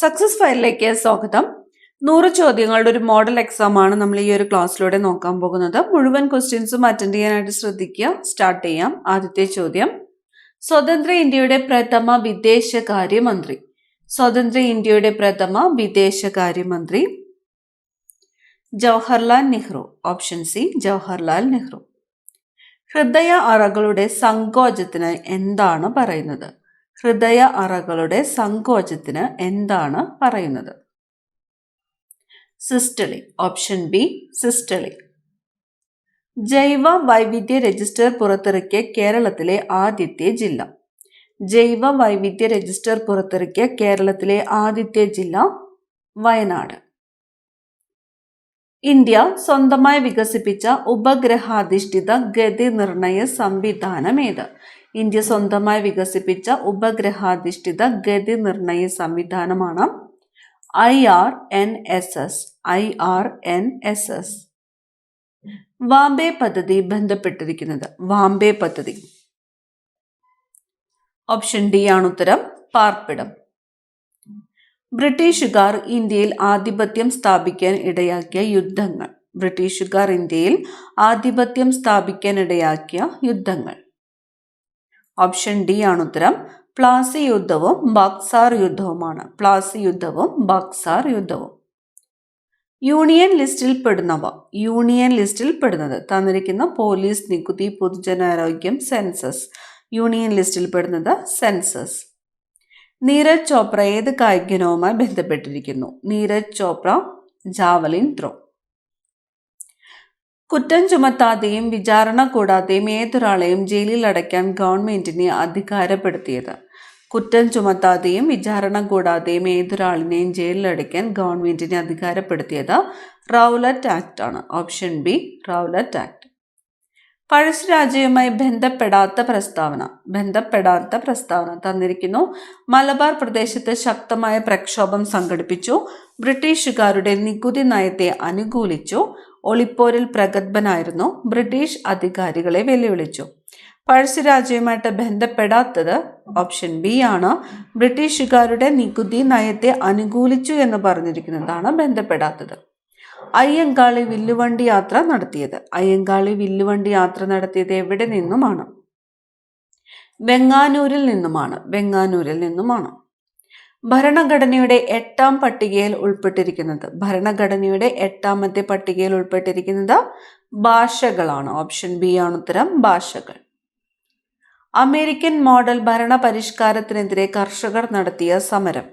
Success ഫയലിലേക്ക് സ്വാഗതം. 100 ചോദ്യങ്ങളുടെ ഒരു മോഡൽ എക്സാം ആണ് നമ്മൾ ഈ ഒരു ക്ലാസ്സിലൂടെ നോക്കാൻ പോകുന്നത്. മുഴുവൻ ക്വസ്റ്റ്യൻസും അറ്റൻഡ് ചെയ്യാനായിട്ട് ശ്രദ്ധിക്കുക. സ്റ്റാർട്ട് ചെയ്യാം. ആദ്യത്തെ ചോദ്യം, സ്വതന്ത്ര ഇന്ത്യയുടെ പ്രഥമ വിദേശകാര്യമന്ത്രി. സ്വതന്ത്ര ഇന്ത്യയുടെ പ്രഥമ വിദേശകാര്യമന്ത്രി ജവഹർലാൽ നെഹ്റു. Option C, Jawaharlal Nehru. ഹൃദയ അറകളുടെ സങ്കോചത്തിന് എന്താണ് പറയുന്നത്? ഹൃദയ അറകളുടെ സങ്കോചത്തിന് എന്താണ് പറയുന്നത്? സിസ്റ്റളി. Option B, systole. ജൈവ വൈവിധ്യ രജിസ്റ്റർ പുറത്തിറക്കിയ കേരളത്തിലെ ആദ്യത്തെ ജില്ല. ജൈവ വൈവിധ്യ രജിസ്റ്റർ പുറത്തിറക്കിയ കേരളത്തിലെ ആദ്യത്തെ ജില്ല വയനാട്. ഇന്ത്യ സ്വന്തമായി വികസിപ്പിച്ച ഉപഗ്രഹാധിഷ്ഠിത ഗതി നിർണയ സംവിധാനം ഏത്? ഇന്ത്യ സ്വന്തമായി വികസിപ്പിച്ച ഉപഗ്രഹാധിഷ്ഠിത ഗതി നിർണയ സംവിധാനമാണ് IRNSS. IRNSS. വാംബെ പദ്ധതി ബന്ധപ്പെട്ടിരിക്കുന്നത്. വാംബെ പദ്ധതി. ഓപ്ഷൻ ഡി ആണ് ഉത്തരം. പാർപ്പിടം. ബ്രിട്ടീഷുകാർ ഇന്ത്യയിൽ ആധിപത്യം സ്ഥാപിക്കാൻ ഇടയാക്കിയ യുദ്ധങ്ങൾ. ബ്രിട്ടീഷുകാർ ഇന്ത്യയിൽ ആധിപത്യം സ്ഥാപിക്കാൻ ഇടയാക്കിയ യുദ്ധങ്ങൾ. ഓപ്ഷൻ ഡി ആണ് ഉത്തരം. പ്ലാസി യുദ്ധവും ബക്സാർ യുദ്ധവുമാണ്. പ്ലാസി യുദ്ധവും ബക്സാർ യുദ്ധവും. യൂണിയൻ ലിസ്റ്റിൽ പെടുന്നവ. യൂണിയൻ ലിസ്റ്റിൽ പെടുന്നത് തന്നിരിക്കുന്ന പോലീസ്, നികുതി, പൊതുജനാരോഗ്യം, സെൻസസ്. യൂണിയൻ ലിസ്റ്റിൽ പെടുന്നത് സെൻസസ്. നീരജ് ചോപ്ര ഏത് കായിക ഇനവുമായി ബന്ധപ്പെട്ടിരിക്കുന്നു? Neeraj Chopra javelin throw. കുറ്റം ചുമത്താതെയും വിചാരണ കൂടാതെയും ഏതൊരാളെയും ജയിലിൽ അടയ്ക്കാൻ ഗവൺമെന്റിനെ അധികാരപ്പെടുത്തിയത്? കുറ്റം ചുമത്താതെയും വിചാരണ കൂടാതെയും ഏതൊരാളിനെയും ജയിലിൽ അടയ്ക്കാൻ ഗവൺമെന്റിനെ അധികാരപ്പെടുത്തിയത് റൗലറ്റ് ആക്ട് ആണ്. Option B, Rowlatt act. പഴശ്ശിരാജയുമായി ബന്ധപ്പെടാത്ത പ്രസ്താവന. ബന്ധപ്പെടാത്ത പ്രസ്താവന തന്നിരിക്കുന്നു. മലബാർ പ്രദേശത്ത് ശക്തമായ പ്രക്ഷോഭം സംഘടിപ്പിച്ചു. ബ്രിട്ടീഷുകാരുടെ നികുതി നയത്തെ അനുകൂലിച്ചു. ഒളിപ്പോരിൽ പ്രഗത്ഭനായിരുന്നു. ബ്രിട്ടീഷ് അധികാരികളെ വെല്ലുവിളിച്ചു. പഴശ്ശിരാജയുമായിട്ട് ബന്ധപ്പെടാത്തത് ഓപ്ഷൻ ബി ആണ്. ബ്രിട്ടീഷുകാരുടെ നികുതി നയത്തെ അനുകൂലിച്ചു എന്ന് പറഞ്ഞിരിക്കുന്നതാണ് ബന്ധപ്പെടാത്തത്. അയ്യങ്കാളി വില്ലുവണ്ടി യാത്ര നടത്തിയത്. അയ്യങ്കാളി വില്ലുവണ്ടി യാത്ര നടത്തിയത് എവിടെ നിന്നുമാണ്? വെങ്ങാനൂരിൽ നിന്നുമാണ്. വെങ്ങാനൂരിൽ നിന്നുമാണ്. ഭരണഘടനയുടെ 8ാം പട്ടികയിൽ ഉൾപ്പെട്ടിരിക്കുന്നത്. ഭരണഘടനയുടെ 8ാമത്തെ പട്ടികയിൽ ഉൾപ്പെട്ടിരിക്കുന്നത് ഭാഷകളാണ്. ഓപ്ഷൻ ബി ആണ് ഉത്തരം. ഭാഷകൾ. അമേരിക്കൻ മോഡൽ ഭരണ പരിഷ്കാരത്തിനെതിരെ കർഷകർ നടത്തിയ സമരം.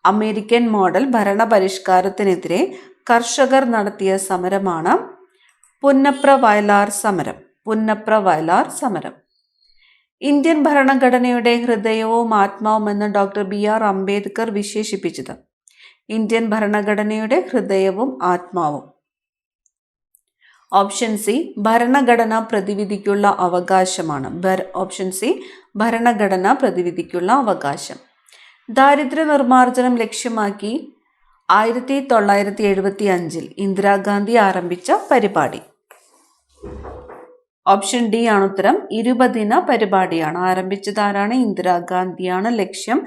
അമേരിക്കൻ മോഡൽ ഭരണ പരിഷ്കാരത്തിനെതിരെ കർഷകർ നടത്തിയ സമരമാണ് പുന്നപ്ര വയലാർ സമരം. പുന്നപ്ര വയലാർ സമരം. ഇന്ത്യൻ ഭരണഘടനയുടെ ഹൃദയവും ആത്മാവുമെന്ന് ഡോക്ടർ BR അംബേദ്കർ വിശേഷിപ്പിച്ചത്. ഇന്ത്യൻ ഭരണഘടനയുടെ ഹൃദയവും ആത്മാവും. ഓപ്ഷൻ സി, ഭരണഘടന പ്രതിവിധിക്കുള്ള അവകാശമാണ്. ഓപ്ഷൻ സി, ഭരണഘടന പ്രതിവിധിക്കുള്ള അവകാശം. ദാരിദ്ര്യ നിർമ്മാർജ്ജനം ലക്ഷ്യമാക്കി 1975 ഇന്ദിരാഗാന്ധി ആരംഭിച്ച പരിപാടി. ഓപ്ഷൻ ഡി ആണ് ഉത്തരം. 20 ദിന പരിപാടിയാണ്. ആരംഭിച്ചത് ആരാണ്? ഇന്ദിരാഗാന്ധിയാണ്. ലക്ഷ്യം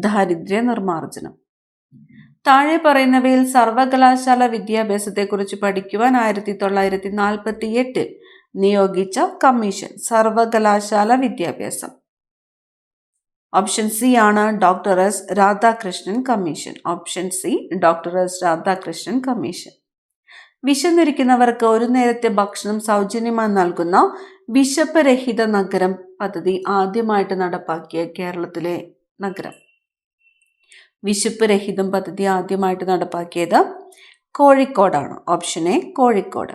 ദാരിദ്ര്യ നിർമ്മാർജ്ജനം. താഴെ പറയുന്നവയിൽ സർവകലാശാല വിദ്യാഭ്യാസത്തെക്കുറിച്ച് പഠിക്കുവാൻ 1948 നിയോഗിച്ച കമ്മീഷൻ. സർവകലാശാല വിദ്യാഭ്യാസം. ഓപ്ഷൻ സി ആണ് doctor S Radhakrishnan commission. Option C, doctor S Radhakrishnan commission. വിശന്നിരിക്കുന്നവർക്ക് ഒരു നേരത്തെ ഭക്ഷണം സൗജന്യമായി നൽകുന്ന വിശപ്പ് രഹിത നഗരം പദ്ധതി ആദ്യമായിട്ട് നടപ്പാക്കിയ കേരളത്തിലെ നഗരം. വിശപ്പ് രഹിതം പദ്ധതി ആദ്യമായിട്ട് നടപ്പാക്കിയത് കോഴിക്കോടാണ്. Option A, Kozhikode.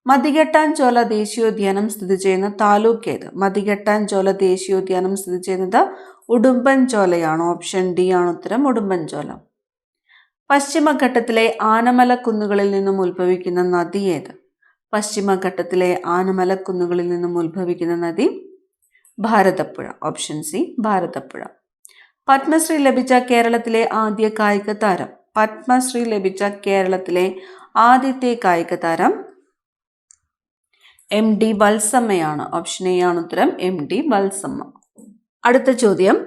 മതികെട്ടാൻചോല ദേശീയോദ്യാനം സ്ഥിതി ചെയ്യുന്ന താലൂക്ക് ഏത്? മതികെട്ടാൻചോല ദേശീയോദ്യാനം സ്ഥിതി ചെയ്യുന്നത് ഉടുമ്പൻചോലയാണ്. ഓപ്ഷൻ ഡി ആണ് ഉത്തരം. ഉടുമ്പൻചോല. പശ്ചിമഘട്ടത്തിലെ ആനമല കുന്നുകളിൽ നിന്നും ഉത്ഭവിക്കുന്ന നദി ഏത്? പശ്ചിമഘട്ടത്തിലെ ആനമല കുന്നുകളിൽ നിന്നും ഉത്ഭവിക്കുന്ന നദി ഭാരതപ്പുഴ. Option C, Bharathapuzha. പത്മശ്രീ ലഭിച്ച കേരളത്തിലെ ആദ്യ കായിക താരം. പത്മശ്രീ ലഭിച്ച കേരളത്തിലെ ആദ്യത്തെ കായിക താരം MD വത്സമ്മയാണ്. ഓപ്ഷൻ എ ആണ് ഉത്തരം. MD വത്സമ്മ. അടുത്ത ചോദ്യം,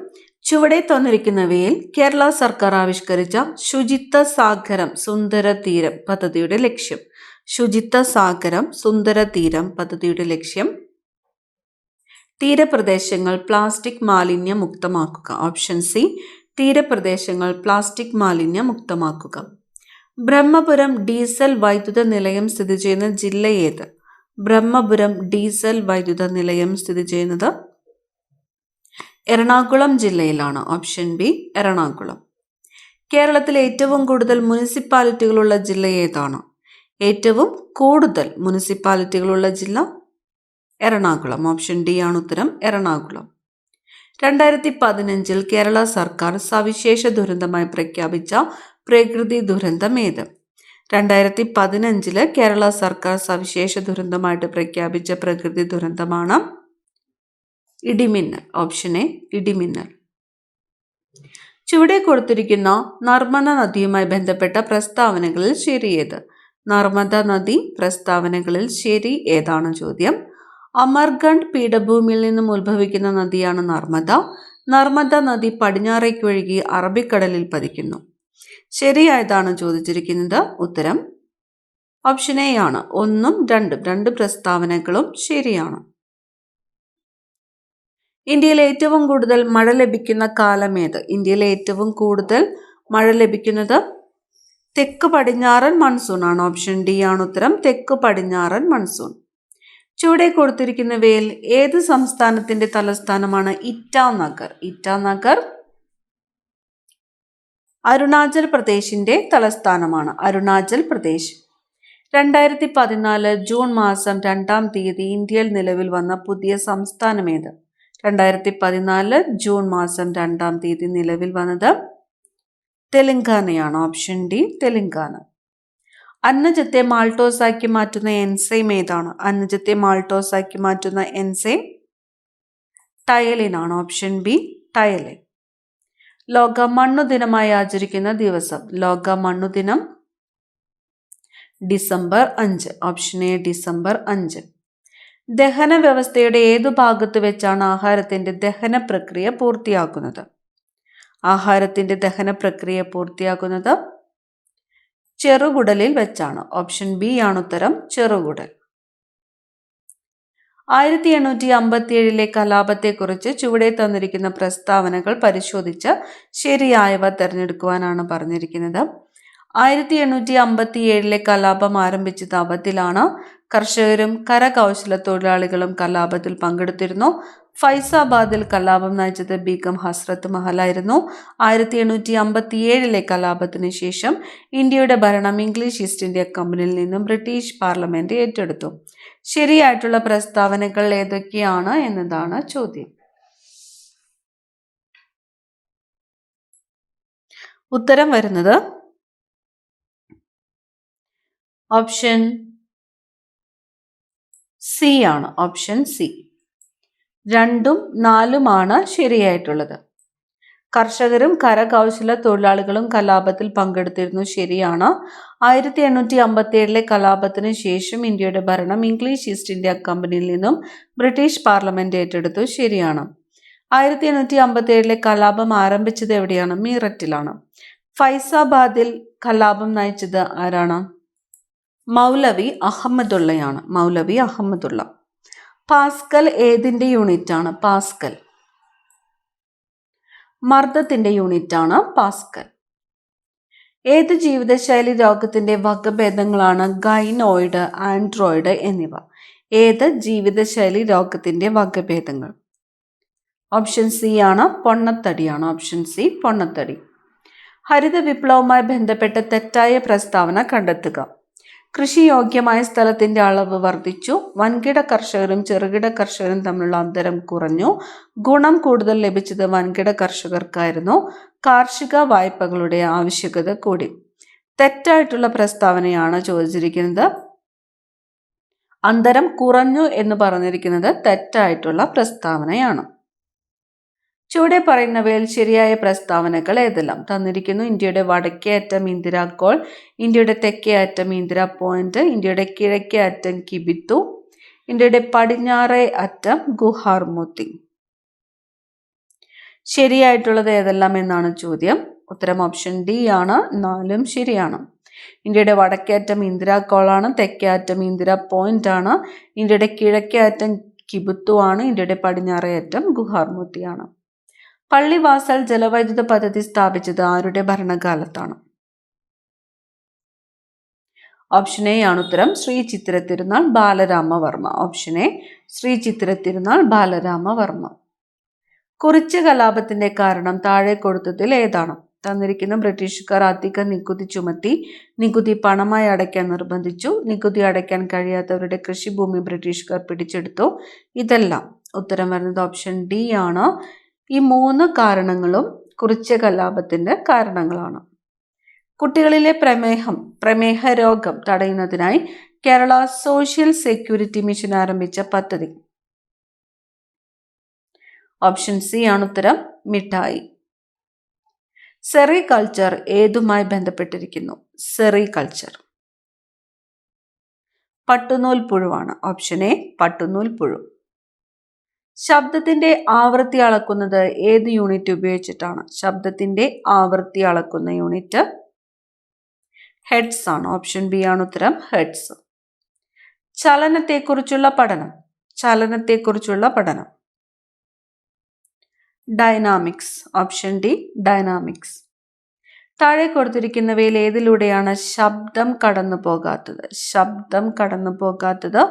ചുവടെ തന്നിരിക്കുന്നവയിൽ കേരള സർക്കാർ ആവിഷ്കരിച്ച ശുചിത്വ സാഗരം സുന്ദര തീരം പദ്ധതിയുടെ ലക്ഷ്യം. ശുചിത്വ സാഗരം സുന്ദര തീരം പദ്ധതിയുടെ ലക്ഷ്യം തീരപ്രദേശങ്ങൾ പ്ലാസ്റ്റിക് മാലിന്യ മുക്തമാക്കുക. ഓപ്ഷൻ സി, തീരപ്രദേശങ്ങൾ പ്ലാസ്റ്റിക് മാലിന്യ മുക്തമാക്കുക. ബ്രഹ്മപുരം ഡീസൽ വൈദ്യുത നിലയം സ്ഥിതി ചെയ്യുന്ന ജില്ല ഏത്? ബ്രഹ്മപുരം ഡീസൽ വൈദ്യുത നിലയം സ്ഥിതി ചെയ്യുന്നത് എറണാകുളം ജില്ലയിലാണ്. Option B, Ernakulam. കേരളത്തിലെ ഏറ്റവും കൂടുതൽ മുനിസിപ്പാലിറ്റികളുള്ള ജില്ല ഏതാണ്? ഏറ്റവും കൂടുതൽ മുനിസിപ്പാലിറ്റികളുള്ള ജില്ല എറണാകുളം. ഓപ്ഷൻ ഡി ആണ് ഉത്തരം, എറണാകുളം. 2015 കേരള സർക്കാർ സവിശേഷ ദുരന്തമായി പ്രഖ്യാപിച്ച പ്രകൃതി ദുരന്തം ഏത്? 2015 കേരള സർക്കാർ സവിശേഷ ദുരന്തമായിട്ട് പ്രഖ്യാപിച്ച പ്രകൃതി ദുരന്തമാണ് ഇടിമിന്നൽ. ഓപ്ഷൻ എ, ഇടിമിന്നൽ. ചുവടെ കൊടുത്തിരിക്കുന്ന നർമ്മദ നദിയുമായി ബന്ധപ്പെട്ട പ്രസ്താവനകളിൽ ശരി ഏത്? നർമ്മദ നദി പ്രസ്താവനകളിൽ ശരി ഏതാണ് ചോദ്യം. അമർഗണ്ഡ് പീഠഭൂമിയിൽ നിന്നും ഉത്ഭവിക്കുന്ന നദിയാണ് നർമ്മദ. നർമ്മദ നദി പടിഞ്ഞാറേക്ക് ഒഴുകി അറബിക്കടലിൽ പതിക്കുന്നു. ശരിയായതാണ് ചോദിച്ചിരിക്കുന്നത്. ഉത്തരം ഓപ്ഷൻ എ ആണ്. 1ഉം 2ഉം രണ്ട് പ്രസ്താവനകളും ശരിയാണ്. ഇന്ത്യയിൽ ഏറ്റവും കൂടുതൽ മഴ ലഭിക്കുന്ന കാലം ഏത്? ഇന്ത്യയിൽ ഏറ്റവും കൂടുതൽ മഴ ലഭിക്കുന്നത് തെക്ക് പടിഞ്ഞാറൻ മൺസൂൺ ആണ്. ഓപ്ഷൻ ഡി ആണ് ഉത്തരം, തെക്ക് പടിഞ്ഞാറൻ മൺസൂൺ. ചുവടെ കൊടുത്തിരിക്കുന്നവയിൽ ഏത് സംസ്ഥാനത്തിന്റെ തലസ്ഥാനമാണ് ഇറ്റാനഗർ? ഇറ്റാനഗർ അരുണാചൽ പ്രദേശിന്റെ തലസ്ഥാനമാണ്. അരുണാചൽ പ്രദേശ്. 2014 ജൂൺ മാസം 2-ാം തീയതി ഇന്ത്യയിൽ നിലവിൽ വന്ന പുതിയ സംസ്ഥാനം ഏത്? 2014 ജൂൺ മാസം 2-ാം തീയതി നിലവിൽ വന്നത് തെലങ്കാനയാണ്. Option D, Telangana. അന്നജത്തെ മാൾട്ടോസാക്കി മാറ്റുന്ന എൻസൈം ഏതാണ്? അന്നജത്തെ മാൾട്ടോസാക്കി മാറ്റുന്ന എൻസൈം ടയലിൻ ആണ്. Option B, ptyalin. ലോക മണ്ണു ദിനമായി ആചരിക്കുന്ന ദിവസം. ലോക മണ്ണു ദിനം ഡിസംബർ 5. Option A, December 5. ദഹന വ്യവസ്ഥയുടെ ഏതു ഭാഗത്ത് വെച്ചാണ് ആഹാരത്തിന്റെ ദഹന പ്രക്രിയ പൂർത്തിയാക്കുന്നത്? ആഹാരത്തിന്റെ ദഹന പ്രക്രിയ പൂർത്തിയാക്കുന്നത് ചെറുകുടലിൽ വെച്ചാണ്. ഓപ്ഷൻ ബി ആണ് ഉത്തരം, ചെറുകുടൽ. 1857 കലാപത്തെക്കുറിച്ച് ചുവടെ തന്നിരിക്കുന്ന പ്രസ്താവനകൾ പരിശോധിച്ച് ശരിയായവ തിരഞ്ഞെടുക്കുവാനാണ് പറഞ്ഞിരിക്കുന്നത്. 1857 കലാപം ആരംഭിച്ചത് അവധിലാണ്. കർഷകരും കരകൗശല തൊഴിലാളികളും കലാപത്തിൽ പങ്കെടുത്തിരുന്നു. ഫൈസാബാദിൽ കലാപം നയിച്ചത് ബീഗം ഹസ്രത്ത് മഹലായിരുന്നു. 1857 കലാപത്തിന് ശേഷം ഇന്ത്യയുടെ ഭരണം ഇംഗ്ലീഷ് ഈസ്റ്റ് ഇന്ത്യ കമ്പനിയിൽ നിന്നും ബ്രിട്ടീഷ് പാർലമെന്റ് ഏറ്റെടുത്തു. ശരിയായിട്ടുള്ള പ്രസ്താവനകൾ ഏതൊക്കെയാണ് എന്നതാണ് ചോദ്യം. ഉത്തരം വരുന്നത് ഓപ്ഷൻ സി ആണ്. Option C. 2ഉം 4ഉമാണ് ശരിയായിട്ടുള്ളത്. കർഷകരും കരകൗശല തൊഴിലാളികളും കലാപത്തിൽ പങ്കെടുത്തിരുന്നു. ശരിയാണ്. 1857 കലാപത്തിന് ശേഷം ഇന്ത്യയുടെ ഭരണം ഇംഗ്ലീഷ് ഈസ്റ്റ് ഇന്ത്യ കമ്പനിയിൽ നിന്നും ബ്രിട്ടീഷ് പാർലമെന്റ് ഏറ്റെടുത്തു. ശരിയാണ്. 1857 കലാപം ആരംഭിച്ചത് എവിടെയാണ്? മീററ്റിലാണ്. ഫൈസാബാദിൽ കലാപം നയിച്ചത് ആരാണ്? മൗലവി അഹമ്മദുള്ളയാണ്. മൗലവി അഹമ്മദുള്ള. പാസ്കൽ ഏതിന്റെ യൂണിറ്റ് ആണ്? പാസ്കൽ മർദ്ദത്തിന്റെ യൂണിറ്റ് ആണ് പാസ്കൽ. ഏത് ജീവിതശൈലി രോഗത്തിന്റെ വകഭേദങ്ങളാണ് ഗൈനോയിഡ്, ആൻഡ്രോയിഡ് എന്നിവ? ഏത് ജീവിതശൈലി രോഗത്തിന്റെ വകഭേദങ്ങൾ? ഓപ്ഷൻ സി ആണ്, പൊണ്ണത്തടിയാണ്. ഓപ്ഷൻ സി, പൊണ്ണത്തടി. ഹരിത വിപ്ലവവുമായി ബന്ധപ്പെട്ട തെറ്റായ പ്രസ്താവന കണ്ടെത്തുക. കൃഷിയോഗ്യമായ സ്ഥലത്തിന്റെ അളവ് വർദ്ധിച്ചു. വൻകിട കർഷകരും ചെറുകിട കർഷകരും തമ്മിലുള്ള അന്തരം കുറഞ്ഞു. ഗുണം കൂടുതൽ ലഭിച്ചത് വൻകിട കർഷകർക്കായിരുന്നു. കാർഷിക വായ്പകളുടെ ആവശ്യകത കൂടി. തെറ്റായിട്ടുള്ള പ്രസ്താവനയാണ് ചോദിച്ചിരിക്കുന്നത്. അന്തരം കുറഞ്ഞു എന്ന് പറഞ്ഞിരിക്കുന്നത് തെറ്റായിട്ടുള്ള പ്രസ്താവനയാണ്. ചുവടെ പറയുന്നവയിൽ ശരിയായ പ്രസ്താവനകൾ ഏതെല്ലാം തന്നിരിക്കുന്നു? ഇന്ത്യയുടെ വടക്കേ അറ്റം ഇന്ദിരാ കോൾ, ഇന്ത്യയുടെ തെക്കേ അറ്റം ഇന്ദിരാ പോയിന്റ്, ഇന്ത്യയുടെ കിഴക്കേ അറ്റം കിബിത്തു, ഇന്ത്യയുടെ പടിഞ്ഞാറേ അറ്റം ഗുഹാർ മോത്തി. ശരിയായിട്ടുള്ളത് ഏതെല്ലാം എന്നാണ് ചോദ്യം. ഉത്തരം ഓപ്ഷൻ ഡി ആണ്. 4ഉം ശരിയാണ്. ഇന്ത്യയുടെ വടക്കേ അറ്റം ഇന്ദിരാ കോളാണ്. തെക്കേ അറ്റം ഇന്ദിരാ പോയിന്റ് ആണ്. ഇന്ത്യയുടെ കിഴക്കേ അറ്റം കിബുത്തു ആണ്. ഇന്ത്യയുടെ പടിഞ്ഞാറേ അറ്റം ഗുഹാർമുത്തിയാണ്. പള്ളിവാസൽ ജലവൈദ്യുത പദ്ധതി സ്ഥാപിച്ചത് ആരുടെ ഭരണകാലത്താണ്? ഓപ്ഷൻ എ ആണ് ഉത്തരം. ശ്രീ ചിത്തിര തിരുനാൾ ബാലരാമവർമ്മ. Option A Shri Chithira Thirunal Balarama Varma. കുറിച്യ കലാപത്തിന്റെ കാരണം താഴെ കൊടുത്തതിൽ ഏതാണ്? തന്നിരിക്കുന്ന ബ്രിട്ടീഷുകാർ അധിക നികുതി ചുമത്തി. നികുതി പണമായി അടയ്ക്കാൻ നിർബന്ധിച്ചു. നികുതി അടയ്ക്കാൻ കഴിയാത്തവരുടെ കൃഷിഭൂമി ബ്രിട്ടീഷുകാർ പിടിച്ചെടുത്തു. ഇതെല്ലാം. ഉത്തരം വരുന്നത് ഓപ്ഷൻ ഡി ആണ്. ഈ 3 കാരണങ്ങളും കുറിച്യ കലാപത്തിന്റെ കാരണങ്ങളാണ്. കുട്ടികളിലെ പ്രമേഹ രോഗം തടയുന്നതിനായി കേരള സോഷ്യൽ സെക്യൂരിറ്റി മിഷൻ ആരംഭിച്ച പദ്ധതി? ഓപ്ഷൻ സി ആണ് ഉത്തരം. മിഠായി. സെറികൾച്ചർ ഏതുമായി ബന്ധപ്പെട്ടിരിക്കുന്നു? സെറികൾച്ചർ പട്ടുനൂൽ പുഴുവാണ്. ഓപ്ഷൻ എ പട്ടുനൂൽ പുഴു. ശബ്ദത്തിന്റെ ആവൃത്തി അളക്കുന്നത് ഏത് യൂണിറ്റ് ഉപയോഗിച്ചിട്ടാണ്? ശബ്ദത്തിന്റെ ആവൃത്തി അളക്കുന്ന യൂണിറ്റ് ഹെഡ്സ് ആണ്. ഓപ്ഷൻ ബി ആണ് ഉത്തരം. ഹെഡ്സ്. ചലനത്തെക്കുറിച്ചുള്ള പഠനം ഡൈനാമിക്സ്. Option D dynamics. താഴെ കൊടുത്തിരിക്കുന്നവയിൽ ഏതിലൂടെയാണ് ശബ്ദം കടന്നു പോകാത്തത്?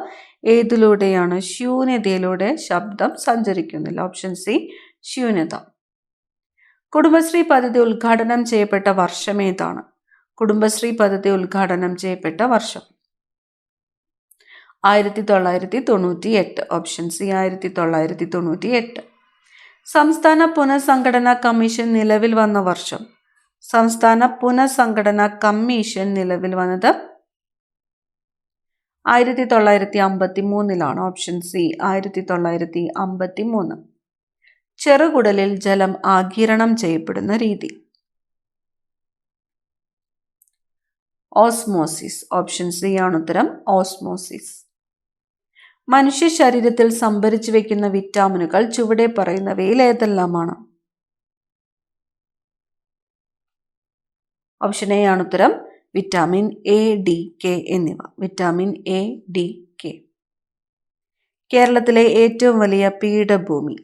ഏതിലൂടെയാണ്? ശൂന്യതയിലൂടെ ശബ്ദം സഞ്ചരിക്കുന്നില്ല. ഓപ്ഷൻ സി ശൂന്യത. കുടുംബശ്രീ പദ്ധതി ഉദ്ഘാടനം ചെയ്യപ്പെട്ട വർഷം ഏതാണ്? കുടുംബശ്രീ പദ്ധതി ഉദ്ഘാടനം ചെയ്യപ്പെട്ട വർഷം 1998. Option C 1998. സംസ്ഥാന പുനഃസംഘടനാ കമ്മീഷൻ നിലവിൽ വന്ന വർഷം? സംസ്ഥാന പുനഃസംഘടനാ കമ്മീഷൻ നിലവിൽ വന്നത് 1953. Option C 1953. ചെറുകുടലിൽ ജലം ആഗിരണം ചെയ്യപ്പെടുന്ന രീതി? ഓസ്മോസിസ്. ഓപ്ഷൻ സി ആണ് ഉത്തരം. ഓസ്മോസിസ്. മനുഷ്യ ശരീരത്തിൽ സംഭരിച്ചു വെക്കുന്ന വിറ്റാമിനുകൾ ചുവടെ പറയുന്നവയിൽ ഏതെല്ലാമാണ്? ഓപ്ഷൻ എ ആണ് ഉത്തരം. വിറ്റാമിൻ എ, ഡി, കെ എന്നിവ. Vitamin A, D, K. കേരളത്തിലെ ഏറ്റവും വലിയ പീഠഭൂമി?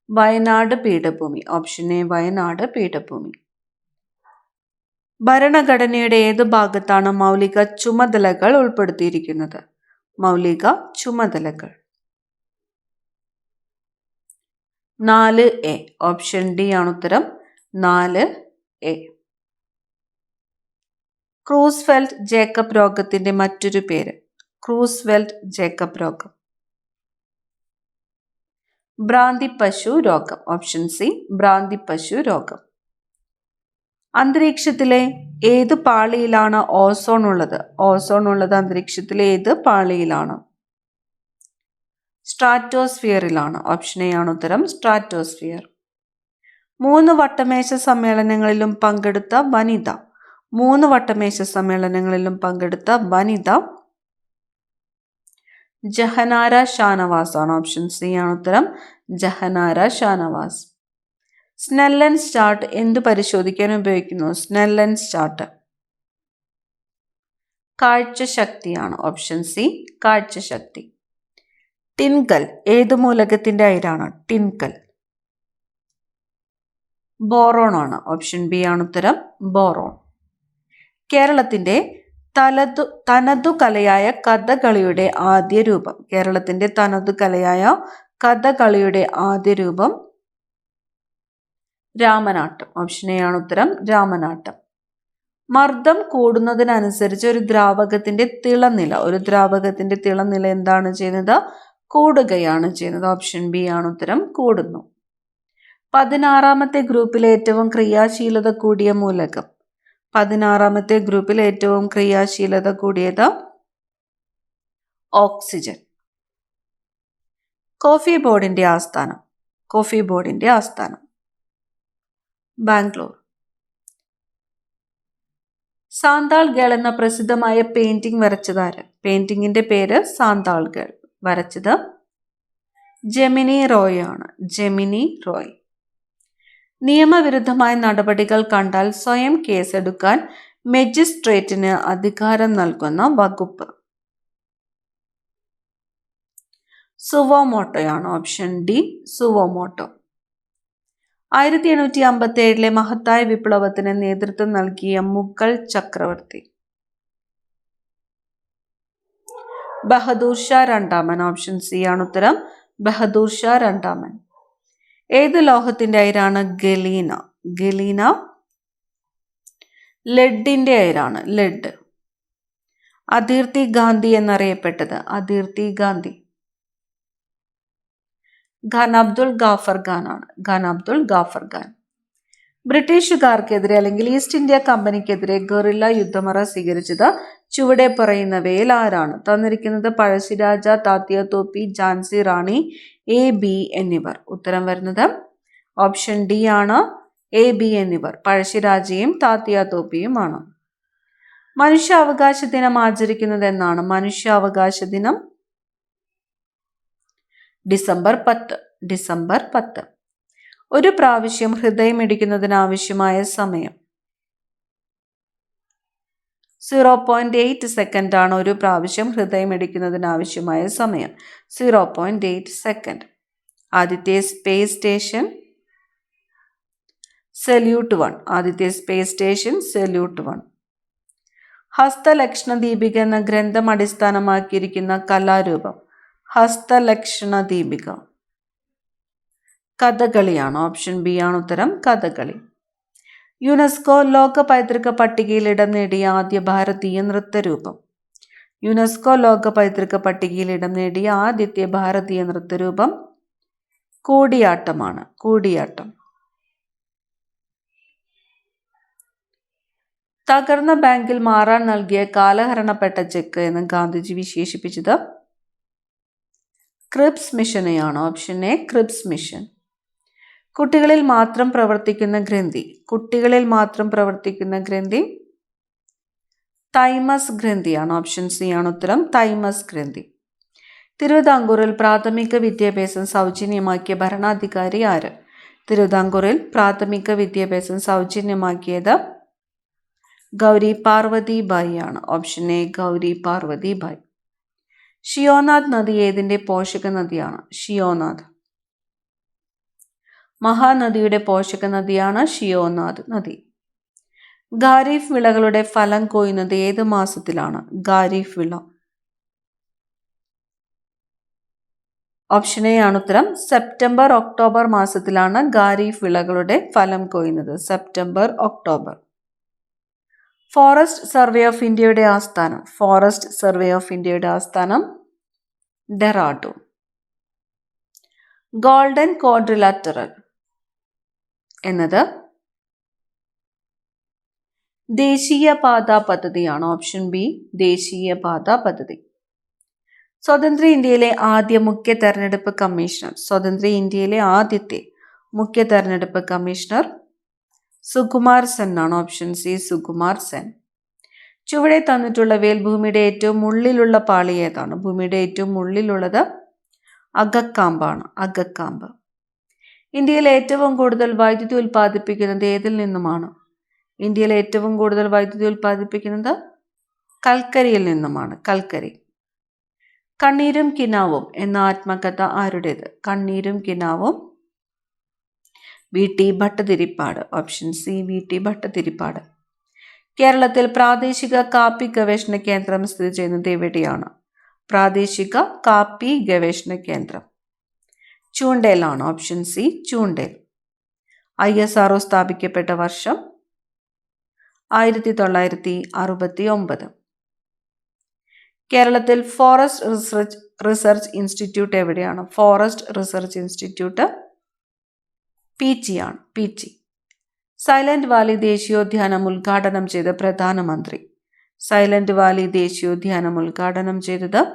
വയനാട് പീഠഭൂമി. ഓപ്ഷൻ എ വയനാട് പീഠഭൂമി. ഭരണഘടനയുടെ ഏത് ഭാഗത്താണ് മൗലിക ചുമതലകൾ ഉൾപ്പെടുത്തിയിരിക്കുന്നത്? മൗലിക ചുമതലകൾ 4A. ഓപ്ഷൻ ഡി ആണ് ഉത്തരം. 4A. ക്രൂസ്ഫെൽറ്റ് ജേക്കബ് രോഗത്തിന്റെ മറ്റൊരു പേര്? ക്രൂസ്ഫെൽറ്റ് ജേക്കബ് രോഗം. ഭ്രാന്തിപ്പശു രോഗം. ഓപ്ഷൻ സി ഭ്രാന്തിപ്പശു രോഗം. അന്തരീക്ഷത്തിലെ ഏത് പാളിയിലാണ് ഓസോൺ ഉള്ളത്? ഓസോൺ ഉള്ളത് അന്തരീക്ഷത്തിലെ ഏത് പാളിയിലാണ്? സ്ട്രാറ്റോസ്ഫിയറിലാണ്. ഓപ്ഷൻ എ ആണ് ഉത്തരം. സ്ട്രാറ്റോസ്ഫിയർ. 3 വട്ടമേശ സമ്മേളനങ്ങളിലും പങ്കെടുത്ത വനിത? 3 വട്ടമേശ സമ്മേളനങ്ങളിലും പങ്കെടുത്ത വനിത ജഹനാര ഷാനവാസ് ആണ്. ഓപ്ഷൻ സി ആണ് ഉത്തരം. ജഹനാര ഷാനവാസ്. സ്നെല്ലൻസ് ചാർട്ട് എന്ത് പരിശോധിക്കാൻ ഉപയോഗിക്കുന്നു? സ്നെല്ലൻസ് ചാർട്ട് കാഴ്ചശക്തിയാണ്. ഓപ്ഷൻ സി കാഴ്ചശക്തി. ടിൻകൽ ഏത് മൂലകത്തിന്റെ അയിരാണ്? ടിൻകൽ ബോറോൺ ആണ്. ഓപ്ഷൻ ബി ആണ് ഉത്തരം. ബോറോൺ. കേരളത്തിന്റെ തനതു കലയായ കഥകളിയുടെ ആദ്യ രൂപം? കേരളത്തിന്റെ തനതു കലയായ കഥകളിയുടെ ആദ്യ രൂപം രാമനാട്ടം. ഓപ്ഷൻ എ ആണ് ഉത്തരം. രാമനാട്ടം. മർദ്ദം കൂടുന്നതിനനുസരിച്ച് ഒരു ദ്രാവകത്തിന്റെ തിളനില എന്താണ് ചെയ്യുന്നത്? കൂടുകയാണ് ചെയ്യുന്നത്. ഓപ്ഷൻ ബി ആണ് ഉത്തരം. കൂടുന്നു. 16ാമത്തെ ഗ്രൂപ്പിലെ ഏറ്റവും ക്രിയാശീലത കൂടിയ മൂലകം? 16ാമത്തെ ഗ്രൂപ്പിൽ ഏറ്റവും ക്രിയാശീലത കൂടിയത് ഓക്സിജൻ. കോഫി ബോർഡിന്റെ ആസ്ഥാനം ബാംഗ്ലൂർ. സാന്താൾ ഗേൾ എന്ന പ്രസിദ്ധമായ പെയിന്റിംഗ് വരച്ചതാര്? പെയിന്റിങ്ങിന്റെ പേര് സാന്താൾ ഗേൾ. വരച്ചത് ജെമിനി റോയ് ആണ്. ജെമിനി റോയ്. നിയമവിരുദ്ധമായ നടപടികൾ കണ്ടാൽ സ്വയം കേസെടുക്കാൻ മജിസ്ട്രേറ്റിന് അധികാരം നൽകുന്ന വകുപ്പ്. സുവോമോട്ടോയാണ്. Option D suo motu. 1857 മഹത്തായ വിപ്ലവത്തിന് നേതൃത്വം നൽകിയ മുഗൾ ചക്രവർത്തി. ബഹദൂർ ഷാ രണ്ടാമൻ. ഓപ്ഷൻ സി ആണ് ഉത്തരം. ബഹദൂർ ഷാ രണ്ടാമൻ. ഏത് ലോഹത്തിന്റെ അയിരാണ് ഗലീന? ഗലീന ലെഡിന്റെ അയിരാണ്. ലെഡ്. അതിർത്തി ഗാന്ധി എന്നറിയപ്പെട്ടത്? അതിർത്തി ഗാന്ധി ഖാൻ അബ്ദുൾ ഗാഫർ ഖാൻ ആണ്. ഖാൻ അബ്ദുൾ ഗാഫർ ഖാൻ. ബ്രിട്ടീഷുകാർക്കെതിരെ അല്ലെങ്കിൽ ഈസ്റ്റ് ഇന്ത്യ കമ്പനിക്കെതിരെ ഗറില്ല യുദ്ധമുറ സ്വീകരിച്ചത് ചുവടെ പറയുന്നവയിൽ ആരാണ്? തന്നിരിക്കുന്നത് പഴശ്ശിരാജ, താത്യ തോപ്പി, ഝാൻസി റാണി, എ, ബി എന്നിവർ. ഉത്തരം വരുന്നത് ഓപ്ഷൻ ഡി ആണ്. എ, ബി എന്നിവർ പഴശ്ശിരാജയും താത്യ തോപ്പിയുമാണ്. മനുഷ്യാവകാശ ദിനം ആചരിക്കുന്നത് എന്നാണ്? മനുഷ്യാവകാശ ദിനം ഡിസംബർ 10. ഡിസംബർ 10. ഒരു പ്രാവശ്യം ഹൃദയമിടിക്കുന്നതിനാവശ്യമായ സമയം 0.8 സെക്കൻഡ് ആണ്. ഒരു പ്രാവശ്യം ഹൃദയമിടിക്കുന്നതിനാവശ്യമായ സമയം 0.8 സെക്കൻഡ്. ആദ്യത്തെ സ്പേസ് സ്റ്റേഷൻ സല്യൂട്ട് 1. ആദ്യത്തെ സ്പേസ് സ്റ്റേഷൻ സല്യൂട്ട് 1. ഹസ്തലക്ഷണ ദീപിക എന്ന ഗ്രന്ഥം അടിസ്ഥാനമാക്കിയിരിക്കുന്ന കലാരൂപം? ഹസ്തലക്ഷണ ദീപിക കഥകളിയാണ്. ഓപ്ഷൻ ബി ആണ് ഉത്തരം. കഥകളി. യുനെസ്കോ ലോക പൈതൃക പട്ടികയിൽ ഇടം നേടിയ ആദ്യ ഭാരതീയ നൃത്തരൂപം? യുനെസ്കോ ലോക പൈതൃക പട്ടികയിൽ ഇടം നേടിയ ആദ്യത്തെ ഭാരതീയ നൃത്തരൂപം കൂടിയാട്ടമാണ്. കൂടിയാട്ടം. തകർന്ന ബാങ്കിൽ മാറാൻ നൽകിയ കാലഹരണപ്പെട്ട ചെക്ക് എന്ന് ഗാന്ധിജി വിശേഷിപ്പിച്ചത് ക്രിപ്സ് മിഷനെയാണ്. Option A Cripps mission. കുട്ടികളിൽ മാത്രം പ്രവർത്തിക്കുന്ന ഗ്രന്ഥി? കുട്ടികളിൽ മാത്രം പ്രവർത്തിക്കുന്ന ഗ്രന്ഥി തൈമസ് ഗ്രന്ഥിയാണ്. ഓപ്ഷൻ സി ആണ് ഉത്തരം. തൈമസ് ഗ്രന്ഥി. തിരുവിതാംകൂറിൽ പ്രാഥമിക വിദ്യാഭ്യാസം സൗജന്യമാക്കിയ ഭരണാധികാരി ആര്? തിരുവിതാംകൂറിൽ പ്രാഥമിക വിദ്യാഭ്യാസം സൗജന്യമാക്കിയത് ഗൗരി പാർവതി ബായി ആണ്. ഓപ്ഷൻ എ ഗൗരി പാർവതി ബായി. ഷിയോനാഥ് നദി ഏതിന്റെ പോഷക നദിയാണ്? ഷിയോനാഥ്. മഹാനദിയുടെ പോഷക നദിയാണ് ഷിയോനാഥ് നദി. ഖാരിഫ് വിളകളുടെ ഫലം കൊയ്യുന്നത് ഏത് മാസത്തിലാണ്? ഖാരിഫ് വിള. ഓപ്ഷൻ എ ആണ് ഉത്തരം. സെപ്റ്റംബർ ഒക്ടോബർ മാസത്തിലാണ് ഖാരിഫ് വിളകളുടെ ഫലം കൊയ്യുന്നത്. September October. Forest survey of ഇന്ത്യയുടെ ആസ്ഥാനം? ഫോറസ്റ്റ് സർവേ ഓഫ് ഇന്ത്യയുടെ ആസ്ഥാനം ഡെറാഡൂൺ. ഗോൾഡൻ ക്വാഡ്രിലാറ്ററൽ എന്നത് ദേശീയപാത പദ്ധതിയാണ്. ഓപ്ഷൻ ബി ദേശീയപാത പദ്ധതി. സ്വതന്ത്ര ഇന്ത്യയിലെ ആദ്യ മുഖ്യ തെരഞ്ഞെടുപ്പ് കമ്മീഷണർ? സ്വതന്ത്ര ഇന്ത്യയിലെ ആദ്യത്തെ മുഖ്യ തെരഞ്ഞെടുപ്പ് കമ്മീഷണർ സുകുമാർ സെൻ ആണ്. Option C Sukumar Sen. ചുവടെ തന്നിട്ടുള്ളവയിൽ ഭൂമിയുടെ ഏറ്റവും ഉള്ളിലുള്ള പാളി ഏതാണ്? ഭൂമിയുടെ ഏറ്റവും ഉള്ളിലുള്ളത് അകക്കാമ്പാണ്. അകക്കാമ്പ്. ഇന്ത്യയിൽ ഏറ്റവും കൂടുതൽ വൈദ്യുതി ഉൽപ്പാദിപ്പിക്കുന്നത് ഏതിൽ നിന്നുമാണ്? ഇന്ത്യയിൽ ഏറ്റവും കൂടുതൽ വൈദ്യുതി ഉൽപ്പാദിപ്പിക്കുന്നത് കൽക്കരിയിൽ നിന്നുമാണ്. കൽക്കരി. കണ്ണീരും കിനാവും എന്ന ആത്മകഥ ആരുടേത്? കണ്ണീരും കിനാവും V T Bhattathiripad. Option C V T Bhattathiripad. കേരളത്തിൽ പ്രാദേശിക കാപ്പി ഗവേഷണ കേന്ദ്രം സ്ഥിതി ചെയ്യുന്നത് എവിടെയാണ്? പ്രാദേശിക കാപ്പി ഗവേഷണ കേന്ദ്രം ചൂണ്ടേലാണ്. Option C Chundel. ISRO സ്ഥാപിക്കപ്പെട്ട വർഷം 1969. കേരളത്തിൽ ഫോറസ്റ്റ് റിസർച്ച് ഇൻസ്റ്റിറ്റ്യൂട്ട് എവിടെയാണ്? ഫോറസ്റ്റ് റിസർച്ച് ഇൻസ്റ്റിറ്റ്യൂട്ട് പീച്ചിയാണ്. പീച്ചി. സൈലന്റ് വാലി ദേശീയോദ്യാനം ഉദ്ഘാടനം ചെയ്ത പ്രധാനമന്ത്രി? സൈലന്റ് വാലി ദേശീയോദ്യാനം ഉദ്ഘാടനം ചെയ്തത്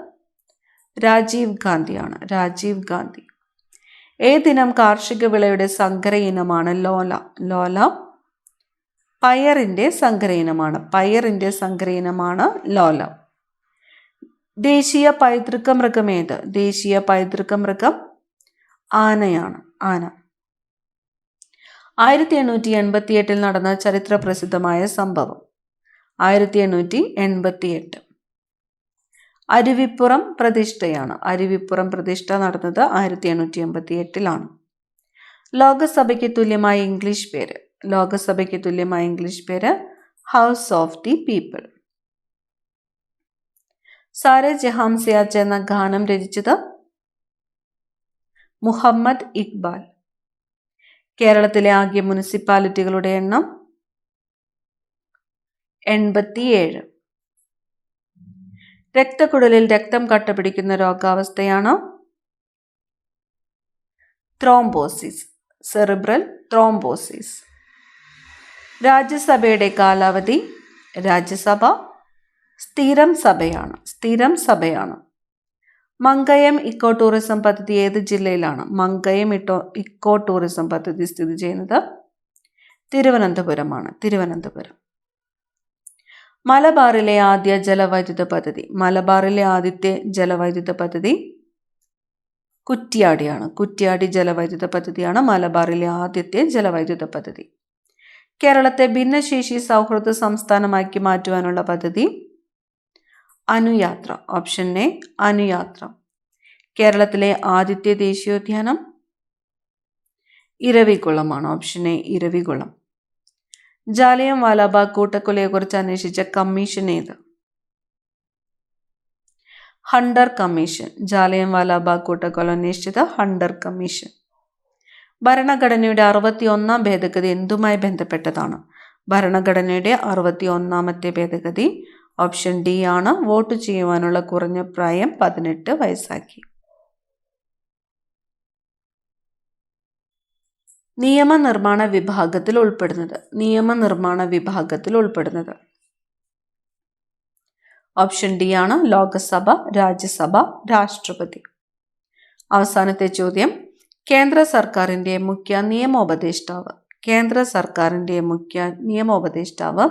രാജീവ് ഗാന്ധിയാണ്. രാജീവ് ഗാന്ധി. ഏതിനം കാർഷിക വിളയുടെ സങ്കര ഇനമാണ് ലോല? ലോല പയറിന്റെ സങ്കര ഇനമാണ്. പയറിന്റെ സങ്കര ഇനമാണ് ലോല. ദേശീയ പൈതൃക മൃഗം ഏത്? ദേശീയ പൈതൃക മൃഗം ആനയാണ്. ആന. 1888 നടന്ന ചരിത്ര പ്രസിദ്ധമായ സംഭവം. 1888 അരുവിപ്പുറം പ്രതിഷ്ഠയാണ്. അരുവിപ്പുറം പ്രതിഷ്ഠ നടന്നത് 1888 ലോകസഭയ്ക്ക് തുല്യമായ ഇംഗ്ലീഷ് പേര്. ലോകസഭയ്ക്ക് തുല്യമായ ഇംഗ്ലീഷ് പേര് house of the people. Saare ജഹാം സെ അച്ച് എന്ന ഗാനം രചിച്ചത് മുഹമ്മദ് ഇക്ബാൽ. കേരളത്തിലെ ആകെ മുനിസിപ്പാലിറ്റികളുടെ എണ്ണം 87. രക്തക്കുഴലിൽ രക്തം കട്ടപിടിക്കുന്ന രോഗാവസ്ഥയാണ് ത്രോംബോസിസ്, സെറിബ്രൽ ത്രോംബോസിസ്. രാജ്യസഭയുടെ കാലാവധി. രാജ്യസഭ സ്ഥിരം സഭയാണ്. സ്ഥിരം സഭയാണ്. മങ്കയം ഇക്കോ ടൂറിസം പദ്ധതി ഏത് ജില്ലയിലാണ്? മങ്കയം ഇക്കോ ടൂറിസം പദ്ധതി സ്ഥിതി ചെയ്യുന്നത് തിരുവനന്തപുരമാണ്. തിരുവനന്തപുരം. മലബാറിലെ ആദ്യ ജലവൈദ്യുത പദ്ധതി. മലബാറിലെ ആദ്യത്തെ ജലവൈദ്യുത പദ്ധതി കുറ്റ്യാടിയാണ്. കുറ്റ്യാടി ജലവൈദ്യുത പദ്ധതിയാണ് മലബാറിലെ ആദ്യത്തെ ജലവൈദ്യുത പദ്ധതി. കേരളത്തെ ഭിന്നശേഷി സൗഹൃദ സംസ്ഥാനമാക്കി മാറ്റുവാനുള്ള പദ്ധതി അനുയാത്ര. ഓപ്ഷൻ എ അനുയാത്ര. കേരളത്തിലെ ആദ്യത്തെ ദേശീയോദ്യാനം ഇരവികുളമാണ്. Option A Eravikulam. ജാലിയൻ വാലാബാഗ് കൂട്ടക്കൊലയെക്കുറിച്ച് അന്വേഷിച്ച കമ്മീഷൻ ഏത്? Hunter commission. ജാലിയൻ വാലാബാഗ് കൂട്ടക്കൊല അന്വേഷിച്ചത് ഹണ്ടർ കമ്മീഷൻ. ഭരണഘടനയുടെ 61-ാം ഭേദഗതി എന്തുമായി ബന്ധപ്പെട്ടതാണ്? ഭരണഘടനയുടെ 61-ാമത്തെ ഭേദഗതി ഓപ്ഷൻ ഡി ആണ്. വോട്ട് ചെയ്യുവാനുള്ള കുറഞ്ഞ പ്രായം 18 വയസ്സാക്കി. നിയമനിർമ്മാണ വിഭാഗത്തിൽ ഉൾപ്പെടുന്നത്. നിയമനിർമ്മാണ വിഭാഗത്തിൽ ഉൾപ്പെടുന്നത് ഓപ്ഷൻ ഡി ആണ്. ലോകസഭ, രാജ്യസഭ, രാഷ്ട്രപതി. അവസാനത്തെ ചോദ്യം. കേന്ദ്ര സർക്കാരിൻ്റെ മുഖ്യ നിയമോപദേഷ്ടാവ്. കേന്ദ്ര സർക്കാരിൻ്റെ മുഖ്യ നിയമോപദേഷ്ടാവ്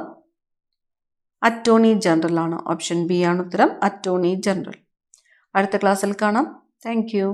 അറ്റോർണി ജനറൽ ആണ്. ഓപ്ഷൻ ബി ആണ് ഉത്തരം. Attorney general. അടുത്ത ക്ലാസ്സിൽ കാണാം. Thank you.